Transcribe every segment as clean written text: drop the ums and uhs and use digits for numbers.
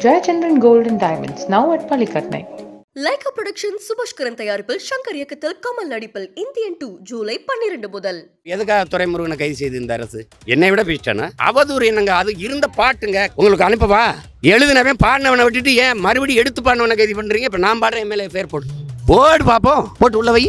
Jayachandran Gold and Diamonds, now at Palikatnai. Lyca production Subaskaran தயாரிப்பில் சங்கர் இயக்கத்தில் கமல் நடிப்பில் இந்தியன் 2 ஜூலை 12 முதல். எதுக்காக துரைமுருகனை கைது செய்து இந்த அரசு? என்னை விட பேசிட்டானா? அவதூறு என்னங்க? அது இருந்த பாட்டுங்க உங்களுக்கு அனுப்பவா? எழுதினவன் பாடினவனை விட்டுட்டு ஏன் மறுபடியும் எடுத்து பாடினவனை கைது பண்றீங்க? இப்ப நான் பாடுற எம்எல்ஏ பேர் போடு பாப்போம், போட்டு உள்ள வை.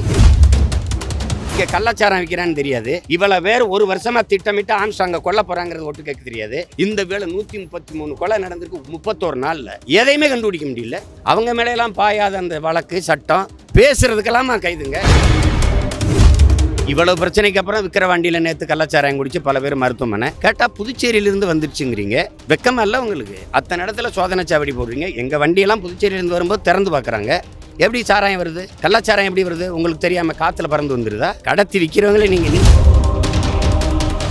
இங்கே கள்ளச்சாரம் விற்கிறான்னு தெரியாது. இவ்வளவு பேர் ஒரு வருஷமா திட்டமிட்டு ஆம்ஸ்ட்ராங்க கொல்ல போறாங்கிறது ஒட்டு கேட்க தெரியாது. இந்த வேலை 133 கொலை நடந்திருக்கு 31 நாள்ல. எதையுமே கண்டுபிடிக்க முடியல. அவங்க மேலையெல்லாம் பாயாத அந்த வழக்கு சட்டம் பேசுறதுக்கெல்லாம் கைதுங்க. இவ்வளவு பிரச்சனைக்கு அப்புறம் விக்கிரவாண்டியில நேற்று கள்ளச்சாராயம் குடிச்சு பல பேர் மருத்துவமனை. கேட்டா புதுச்சேரியிலிருந்து வந்துருச்சுங்கிறீங்க. வெக்கமா இல்ல உங்களுக்கு? அத்தனை இடத்துல சோதனை சாவடி போடுறீங்க. எங்க வண்டியெல்லாம் புதுச்சேரியிலிருந்து வரும்போது திறந்து பார்க்குறாங்க. எப்படி சாராயம் வருது? கள்ளச்சாராயம் எப்படி வருது? உங்களுக்கு தெரியாம காத்துல பறந்து வந்துருதா? கடத்தி விற்கிறவங்களே நீங்க.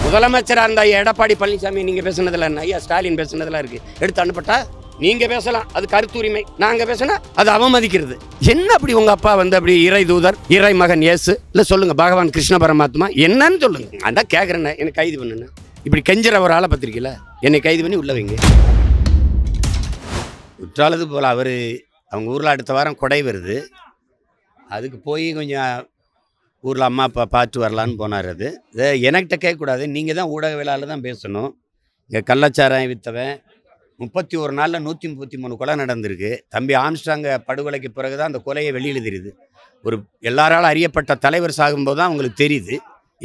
முதலமைச்சராக இருந்த எடப்பாடி பழனிசாமி நீங்க பேசுனதுல என்ன? ஐயா ஸ்டாலின் பேசுனதுல இருக்கு. எடுத்து அனுப்பட்டா நீங்க பேசலாம், அது கருத்துரிமை. நாங்க பேசினா அது அவமதிக்கிறது. என்ன அப்படி உங்க அப்பா வந்து அப்படி இறை தூதர், இறை மகன் இயேசு இல்ல சொல்லுங்க, பகவான் கிருஷ்ண பரமாத்மா என்னன்னு சொல்லுங்க. அதான் கேட்கறேன். என்னை கைது பண்ணுன்னு இப்படி கெஞ்சுற ஒரு ஆளை பத்திரிக்கையில் என்னை கைது பண்ணி உள்ள வைங்க. குற்றாலது போல அவரு அவங்க ஊரில் அடுத்த வாரம் கொடை வருது. அதுக்கு போய் கொஞ்சம் ஊரில் அம்மா அப்பா பார்த்து வரலான்னு போனார். அது இதை எனக்கிட்ட கேட்கக்கூடாது, நீங்கள் தான் ஊடகவியலாளர் தான் பேசணும். இங்கே கள்ளச்சாராயம் விற்றவன் 31 நாளில் 133 கொலை நடந்திருக்கு. தம்பி ஆம்ஸ்ட்ராங்க படுகொலைக்கு பிறகு தான் அந்த கொலையை வெளியில் தெரியுது. ஒரு எல்லாராலும் அறியப்பட்ட தலைவர் சாகும்போது தான் அவங்களுக்கு தெரியுது.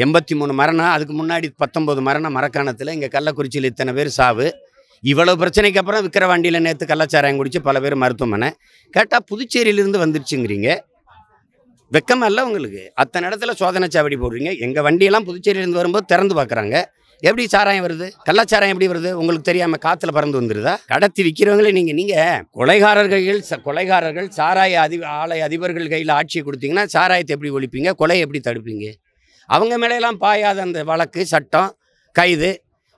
83 மரணம், அதுக்கு முன்னாடி 19 மரணம் மரக்காணத்தில். இங்கே கள்ளக்குறிச்சியில் இத்தனை பேர் சாவு. இவ்வளவு பிரச்சனைக்கு அப்புறம் விக்கிரவாண்டியில் நேற்று கள்ளச்சாராயம் குடிச்சு பல பேர் மருத்துவமனை. கேட்டால் புதுச்சேரியிலிருந்து வந்துருச்சுங்கிறீங்க. வெக்கமா இல்லை உங்களுக்கு? அத்தனை இடத்துல சோதனை சாவடி போடுறீங்க. எங்கள் வண்டியெல்லாம் புதுச்சேரியிலிருந்து வரும்போது திறந்து பார்க்குறாங்க. எப்படி சாராயம் வருது? கள்ளச்சாராயம் எப்படி வருது? உங்களுக்கு தெரியாம காத்துல பறந்து வந்துருதா? கடத்தி விற்கிறவங்களே நீங்க கொலைகாரர்கள் சாராய ஆலை அதிபர்கள் கையில் ஆட்சியை கொடுத்தீங்கன்னா சாராயத்தை எப்படி ஒழிப்பீங்க? கொலையை எப்படி தடுப்பீங்க? அவங்க மேலையெல்லாம் பாயாத அந்த வழக்கு சட்டம் கைது.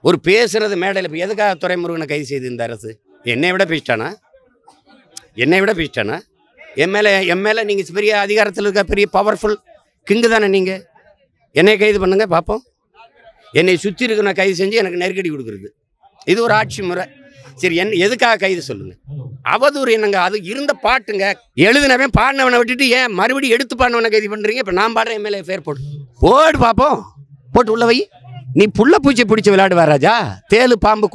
ஒரு பேசுறது மேடையில். இப்போ எதுக்காக துரைமுருகனை கைது செய்து இந்த அரசு? என்னை விட பேசிட்டானா? எம்எல்ஏ நீங்கள் பெரிய அதிகாரத்தில் இருக்க பெரிய பவர்ஃபுல் கிங்கு தானே நீங்கள். என்னை கைது பண்ணுங்க பார்ப்போம். என்னை சுற்றி இருக்கிற கைது செஞ்சு எனக்கு நெருக்கடி கொடுக்குறது இது ஒரு ஆட்சி முறை. சரி, எதுக்காக கைது சொல்லுங்க? அவதூறு என்னங்க? அது இருந்த பாட்டுங்க. எழுதினவன் பாடினவனை விட்டுட்டு ஏன் மறுபடியும் எடுத்து பாடினவனை கைது பண்ணுறீங்க? இப்போ நான் பாடுற எம்எல்ஏ பேர் போடு பாப்போம், போட்டு உள்ள வை. நீ புள்ள பூச்சி பிடிச்சி விளையாடுவா ராஜா? தேலு பாம்பு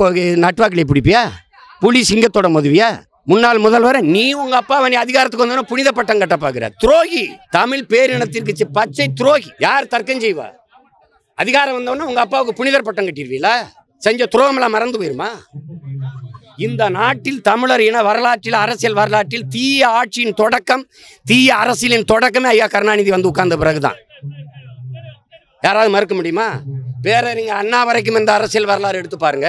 நட்வாக்கிலே பிடிப்பியா? புலி சிங்கத்தோட மோதுவியா? முன்னாள் முதல்வர் நீ. உங்க அப்பாவை நீ அதிகாரத்துக்கு வந்தோன்னா புனித பட்டம் கட்ட பார்க்குற துரோகி. தமிழ் பேரினத்திற்கு பச்சை துரோகி. யார் தர்க்கம் செய்வா? அதிகாரம் வந்தோன்னா உங்க அப்பாவுக்கு புனிதர் பட்டம் கட்டிடுவீங்களா? செஞ்ச துரோகமெல்லாம் மறந்து போயிருமா? இந்த நாட்டில் தமிழர் இன வரலாற்றில், அரசியல் வரலாற்றில் தீய ஆட்சியின் தொடக்கம், தீய அரசியலின் தொடக்கமே ஐயா கருணாநிதி வந்து உட்கார்ந்த பிறகுதான். யாராவது மறுக்க முடியுமா? வேற நீங்க அண்ணா வரைக்கும் இந்த அரசியல் வரலாறு எடுத்து பாருங்க.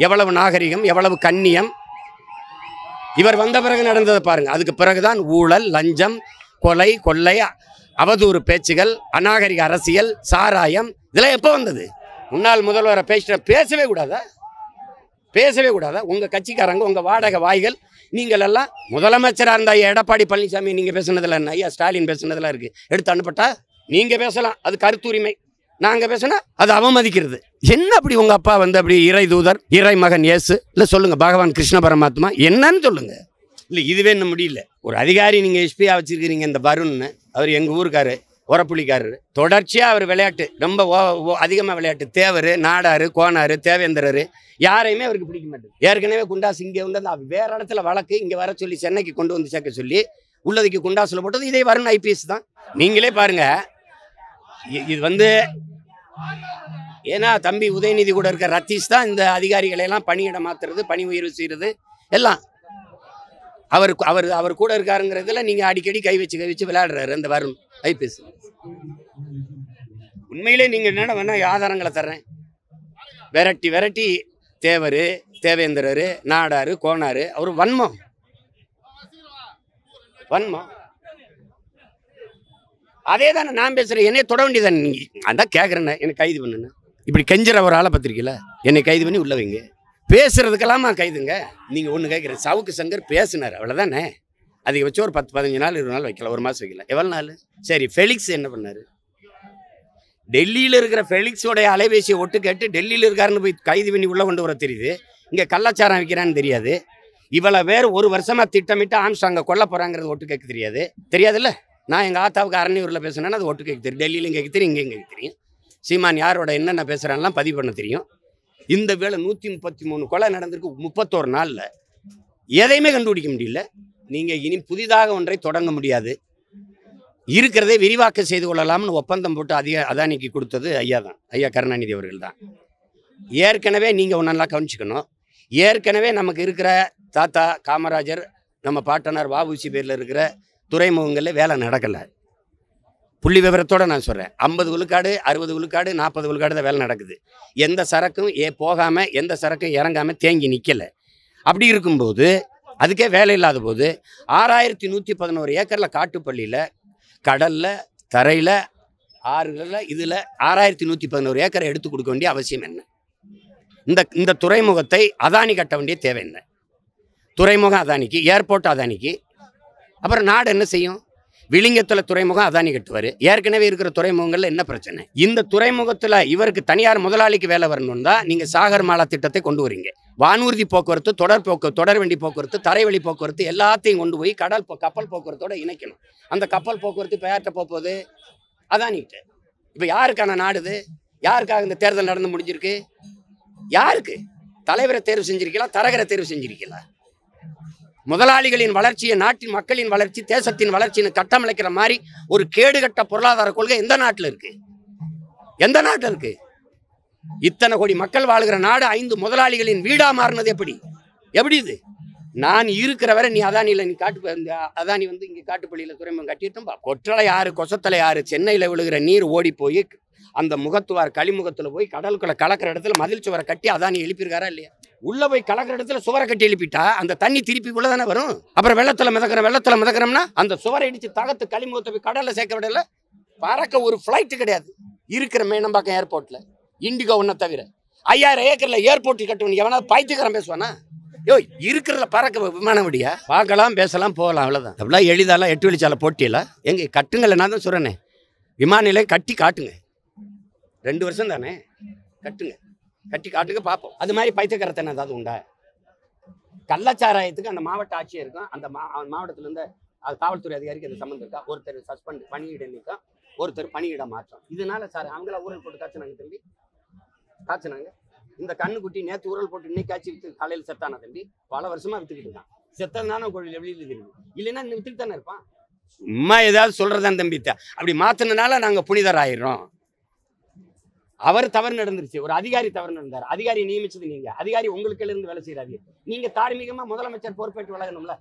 எவ்வளவு நாகரிகம், எவ்வளவு கண்ணியம். இவர் வந்த பிறகு நடந்ததை பாருங்க. அதுக்கு பிறகுதான் ஊழல், லஞ்சம், கொலை, கொள்ளை, அவதூறு பேச்சுகள், அநாகரிக அரசியல், சாராயம் இதெல்லாம் எப்போ வந்தது? முன்னாள் முதல்வரை பேசவே கூடாதா? உங்க கட்சிக்காரங்க, உங்க வாடகை வாய்கள், நீங்கள் எல்லாம் முதலமைச்சராக இருந்த எடப்பாடி பழனிசாமி நீங்க பேசுனதுல என்ன? ஐயா ஸ்டாலின் பேசுனதுல இருக்கு. எடுத்து அனுப்பட்டா நீங்க பேசலாம், அது கருத்துரிமை. நாங்க பேசினா அது அவமதிக்கிறது. என்ன அப்படி உங்க அப்பா வந்து அப்படி இறை தூதர், இறை மகன் இயேசு இல்ல சொல்லுங்க, பகவான் கிருஷ்ண பரமாத்மா என்னன்னு சொல்லுங்க. இல்லை இதுவே இன்னும் முடியல. ஒரு அதிகாரி நீங்கள் எஸ்பியா வச்சிருக்கிறீங்க, இந்த வருண்னு. அவர் எங்கள் ஊருக்காரு, உரப்புலிக்காரரு. தொடர்ச்சியாக அவர் விளையாட்டு ரொம்ப அதிகமாக விளையாட்டு. தேவர், நாடாரு, கோனாரு, தேவேந்திரரு யாரையுமே அவருக்கு பிடிக்க மாட்டேது. ஏற்கனவே குண்டாசு இங்கே வந்து வேற இடத்துல வழக்கு இங்கே வர சொல்லி சென்னைக்கு கொண்டு வந்து சேர்க்க சொல்லி உள்ளதுக்கு குண்டாசில் போட்டது இதே வருண் ஐபிஎஸ் தான். நீங்களே பாருங்க. இது வந்து ஏன்னா தம்பி உதயநிதி கூட இருக்க ரத்தீஷ் தான் இந்த அதிகாரிகளையெல்லாம் பணியிட மாத்துறது, பணி உயர்வு செய்கிறது எல்லாம் அவர் கூட இருக்காருங்கிறதுல நீங்க அடிக்கடி கை வச்சு விளையாடுறாரு அந்த வருண் ஐபிஎஸ். உண்மையிலே நீங்க என்ன வேணா ஆதாரங்களை தர்றேன். விரட்டி தேவர், தேவேந்திரரு, நாடாரு, கோனாரு, அவர் வன்மம். அதே தானே நான் பேசுறேன். என்னைய தொட வேண்டியதானே நீங்க? அதான் கேட்குறேன். எனக்கு கைது பண்ணுன்னு இப்படி கெஞ்சுற ஒரு ஆளை பத்திரிக்கையில் என்னை கைது பண்ணி உள்ள வைங்க. பேசுறதுக்கெல்லாமா கைதுங்க? நீங்கள் ஒன்று கேட்குறேன். சவுக்கு சங்கர் பேசினார், அவ்வளோதானே. அதிகபட்சம் ஒரு 10-15 நாள் 20 நாள் வைக்கலாம், ஒரு மாதம் வைக்கலாம். எவ்வளோ நாள்? சரி, ஃபெலிக்ஸ் என்ன பண்ணார்? டெல்லியில் இருக்கிற ஃபெலிக்ஸோடைய அலைபேசியை ஒட்டு கேட்டு டெல்லியில் இருக்காருன்னு போய் கைது பண்ணி உள்ளே கொண்டு வர தெரியுது. இங்கே கள்ளச்சாரம் விற்கிறான்னு தெரியாது. இவளை வேறு ஒரு வருஷமா திட்டமிட்டு ஆம்ஸ்டாங்க கொல்ல போறாங்கிறது ஒட்டு கேட்க தெரியாது. தெரியாதுல்ல. நான் எங்கள் ஆத்தாவுக்கு அரணியூரில் பேசுனேன்னா அது ஒட்டு கேட்க தெரியும். டெல்லியிலும் கேட்க தெரியும், இங்கேயும் கேட்க தெரியும். சீமான் யாரோட என்னென்ன பேசுகிறான்லாம் பதிவு பண்ண தெரியும். இந்த வேளை 133 கொலை நடந்திருக்கு 31 நாளில். எதையுமே கண்டுபிடிக்க முடியல. நீங்கள் இனி புதிதாக ஒன்றை தொடங்க முடியாது. இருக்கிறதே விரிவாக்கம் செய்து கொள்ளலாம்னு ஒப்பந்தம் போட்டு அதானிக்கு கொடுத்தது ஐயா தான், ஐயா கருணாநிதி அவர்கள் தான். ஏற்கனவே நீங்கள் ஒன்றெல்லாம் கவனிச்சுக்கணும். ஏற்கனவே நமக்கு இருக்கிற தாத்தா காமராஜர், நம்ம பாட்டனார் வஉசி பேரில் இருக்கிற துறைமுகங்களில் வேலை நடக்கலை. புள்ளி விவரத்தோடு நான் சொல்கிறேன். 50 விழுக்காடு 60 விழுக்காடு 40 விழுக்காடு தான் வேலை நடக்குது. எந்த சரக்கும் போகாமல் எந்த சரக்கும் இறங்காமல் தேங்கி நிற்கலை. அப்படி இருக்கும்போது அதுக்கே வேலை இல்லாத போது 6111 ஏக்கரில் காட்டுப்பள்ளியில் கடலில் தரையில் ஆறுகளில் இதில் 6111 ஏக்கரை எடுத்து கொடுக்க வேண்டிய அவசியம் என்ன? இந்த துறைமுகத்தை அதானி கட்ட வேண்டிய தேவை என்ன? துறைமுகம் அதானிக்கு, ஏர்போர்ட் அதானிக்கு. அப்புறம் நாடு என்ன செய்யும்? விளிங்கத்தில் துறைமுகம் அதானி கட்டுவார். ஏற்கனவே இருக்கிற துறைமுகங்களில் என்ன பிரச்சனை? இந்த துறைமுகத்தில் இவருக்கு தனியார் முதலாளிக்கு வேலை வரணும் தான் நீங்கள் சாகர் மாலா திட்டத்தை கொண்டு வரீங்க. வானூர்தி போக்குவரத்து, தொடர் வண்டி போக்குவரத்து, தரைவழி போக்குவரத்து எல்லாத்தையும் கொண்டு போய் கப்பல் போக்குவரத்தோடு இணைக்கணும். அந்த கப்பல் போக்குவரத்து இப்போ யார்கிட்ட போகுது? அதானிக்கிட்ட. இப்போ யாருக்கான நாடுது? யாருக்காக இந்த தேர்தல் நடந்து முடிஞ்சிருக்கு? யாருக்கு? தலைவரை தேர்வு செஞ்சிருக்கலாம், தரகரை தேர்வு செஞ்சிருக்கலாம். முதலாளிகளின் வளர்ச்சியை, நாட்டின் மக்களின் வளர்ச்சி, தேசத்தின் வளர்ச்சின்னு கட்டமைக்கிற மாதிரி ஒரு கேடுகட்ட பொருளாதார கொள்கை எந்த நாட்டில் இருக்கு? எந்த நாட்டில் இருக்கு? இத்தனை கோடி மக்கள் வாழ்கிற நாடு 5 முதலாளிகளின் வீடா மாறினது எப்படி? இது நான் இருக்கிற வரை நீ அதானியில் நீ அதானி வந்து இங்கே காட்டுப்பள்ளியில் துறைமுகம் கட்டிட்டோம். கொற்றலை யாரு, கொசத்தலை யாரு? சென்னையில் விழுகிற நீர் ஓடி போய் அந்த முகத்துவார் களிமுகத்தில் போய் கடலுக்குள்ள கலக்கிற இடத்துல மதில் சுவரை கட்டி அதானி எழுப்பியிருக்காரா இல்லையா? உள்ள போய் கலக்கிற இடத்துல சுவரை கட்டி எழுப்பிட்டா அந்த தண்ணி திருப்பி உள்ள தானே வரும். அப்புறம் வெள்ளத்தில் மிதக்கிறோம்னா அந்த சுவரை இடிச்சு தகத்து களிமுகத்தை போய் கடலில் சேர்க்க விடல. பறக்க ஒரு ஃப்ளைட்டு கிடையாது இருக்கிற மேனம்பாக்கம் ஏர்போர்ட்டில், இண்டிகோ ஒன்றை தவிர. 5000 ஏக்கரில் ஏர்போர்ட்டு கட்டுவன் எவனாவது பைத்தியக்காரன் பேசுவானா? இருக்கிறதுல பறக்க விமானம் விடியா? பார்க்கலாம், பேசலாம், போகலாம், அவ்வளோதான். அப்படிலாம் எளிதாலாம் 8 வழிச்சாலை போட்டியில எங்கே கட்டுங்கள்? நான் தான் சொல்கிறேனே, விமான நிலையம் கட்டி காட்டுங்க. 2 வருஷம் தானே, கட்டி காட்டுங்க பார்ப்போம். அது மாதிரி பைத்தியக்காரத்தனை ஏதாவது உண்டா? கள்ளச்சாராயத்துக்கு அந்த மாவட்ட ஆட்சியருக்கும் அந்த மாவட்டத்திலேருந்து அது காவல்துறை அதிகாரிக்கு அந்த சம்மந்தம் இருக்கா? ஒருத்தர் சஸ்பெண்ட் பணியிட நீக்கம், ஒருத்தர் பணியிட மாற்றம். இதனால சார் அவங்கள ஊழல் போட்டு காய்ச்சினாங்க தம்பி, காய்ச்சினாங்க. இந்த கண்ணுக்குட்டி நேற்று ஊழல் போட்டு இன்னைக்கு காய்ச்சி விற்று காலையில் செத்தானா தம்பி? பல வருஷமா வித்துக்கிட்டு இருக்கான். செத்ததுனால கோழியில் வெளியில் தெரியுது. இல்லைன்னா இன்னும் வித்துட்டு தானே இருப்பான். சும்மா ஏதாவது சொல்றதான் தம்பி. அப்படி மாத்தினால நாங்கள் புனிதர் ஆயிடுறோம். அவர் தவறு நடந்துருச்சு, ஒரு அதிகாரி தவறு நடந்தார். அதிகாரி நியமிச்சது நீங்க, அதிகாரி உங்களுக்கு இருந்து வேலை செய்யறாரு. நீங்க தார்மீகமா முதலமைச்சர் பொறுப்பேற்று விலகணும்ல.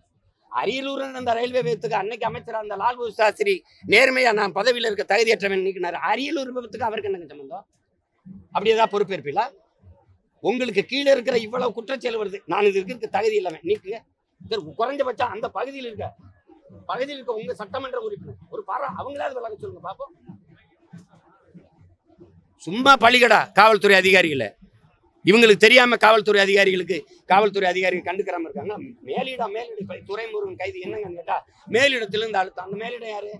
அரியலூர் அந்த ரயில்வே விபத்துக்கு அன்னைக்கு அமைச்சரா அந்த லால் பகதூர் சாஸ்திரி நேர்மையா நான் பதவியில் இருக்க தகுதியற்றவன் நீக்கினார். அரியலூர் விபத்துக்கு அவருக்கு என்ன சம்பந்தம்? அப்படி ஏதாவது பொறுப்பேற்பீங்களா? உங்களுக்கு கீழே இருக்கிற இவ்வளவு குற்றச்செயல் வருது, நான் இது இருக்க தகுதி இல்லாம நீக்குங்க. குறைஞ்சபட்சம் அந்த பகுதியில் இருக்க உங்க சட்டமன்ற உறுப்பினர் ஒரு அவங்களாவது விலக சொல்லுங்க பாப்போம். சும்மா பழிகடா காவல்துறை அதிகாரிகளை. இவங்களுக்கு தெரியாம காவல்துறை அதிகாரிகள் கண்டுக்கிறாம இருக்காங்க. மேலிட துறைமுருகன் கைது என்னங்கன்னு கேட்டா மேலிடத்திலிருந்து அழுத்தம். அந்த மேலிடம் யாரு?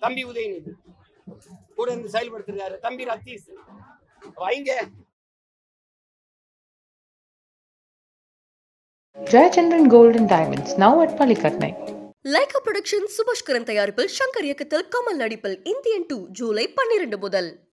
தம்பி உதயநிதி கூட இருந்து செயல்படுத்துறாரு. தம்பி ரத்தீஷ் வைங்க. Jayachandran Gold and Diamonds, now at Palikatnai. Lyca production Subaskaran தயாரிப்பில் சங்கர் இயக்கத்தில் கமல் நடிப்பில் இந்தியன் 2 ஜூலை 12 முதல்.